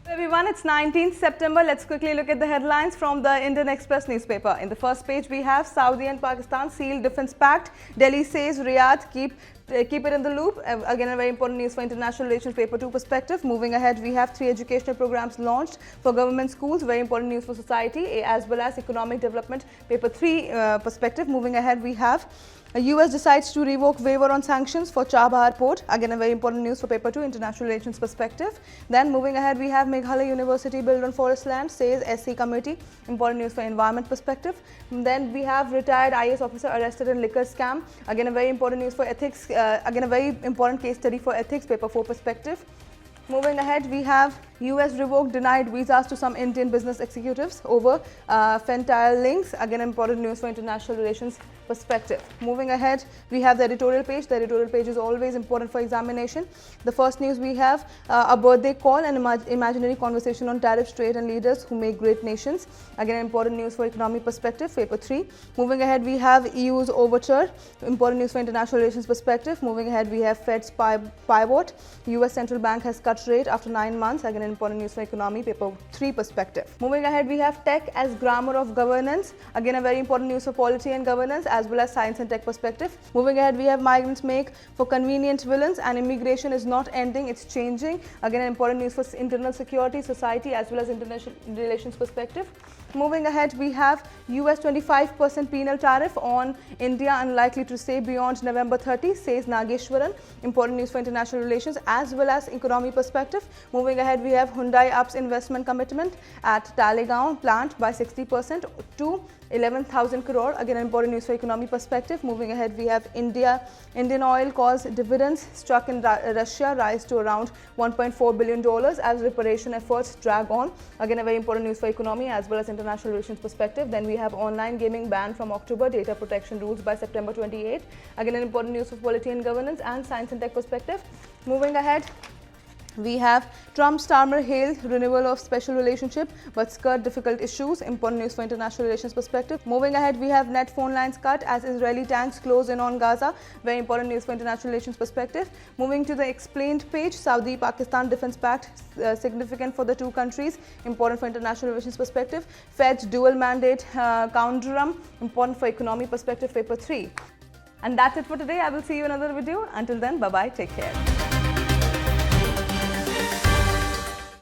Everyone, it's 19th September. Let's quickly look at the headlines from the Indian Express newspaper. In the first page, we have Saudi and Pakistan seal defense pact. Delhi says Riyadh keep it in the loop. Again, a very important news for international relations paper 2 perspective. Moving ahead, we have 3 educational programs launched for government schools. Very important news for society as well as economic development paper 3 perspective. Moving ahead, we have US decides to revoke waiver on sanctions for Chabahar port. Again, a very important news for paper 2 international relations perspective. Then moving ahead, we have Meghalaya University build on forest land, says SC committee. Important news for environment perspective. Then we have retired IAS officer arrested in liquor scam. Again, a very important news for ethics. Again, a very important case study for ethics paper 4 perspective. Moving ahead, we have US revoked denied visas to some Indian business executives over fentanyl links. Again, important news for international relations perspective. Moving ahead, we have the editorial page. The editorial page is always important for examination. The first news we have a birthday call and imaginary conversation on tariffs, trade and leaders who make great nations. Again, important news for economic perspective, paper 3. Moving ahead, we have EU's overture. Important news for international relations perspective. Moving ahead, we have Fed's pivot. US central bank has cut rate after 9 months. Again, important news for economy, paper 3 perspective. Moving ahead, we have tech as grammar of governance. Again, a very important news for polity and governance as well as science and tech perspective. Moving ahead, we have migrants make for convenient villains and immigration is not ending, it's changing. Again, important news for internal security, society as well as international relations perspective. Moving ahead, we have US 25% penal tariff on India unlikely to stay beyond November 30, says Nageshwaran. Important news for international relations as well as economy perspective. Moving ahead, we have Hyundai ups investment commitment at Talegaon plant by 60% to 11,000 crore. Again, important news for economy perspective. Moving ahead, we have Indian oil calls dividends struck in Russia rise to around $1.4 billion as reparation efforts drag on. Again, a very important news for economy as well as international relations perspective. Then we have online gaming ban from October, data protection rules by September 28. Again, an important news for polity and governance and science and tech perspective. Moving ahead, we have Trump-Starmer hail renewal of special relationship but skirt difficult issues. Important news for international relations perspective. Moving ahead, we have net phone lines cut as Israeli tanks close in on Gaza. Very important news for international relations perspective. Moving to the explained page, Saudi-Pakistan defense pact significant for the two countries. Important for international relations perspective. Fed's dual mandate counterum. Important for economy perspective, paper 3. And that's it for today. I will see you in another video. Until then, bye-bye. Take care.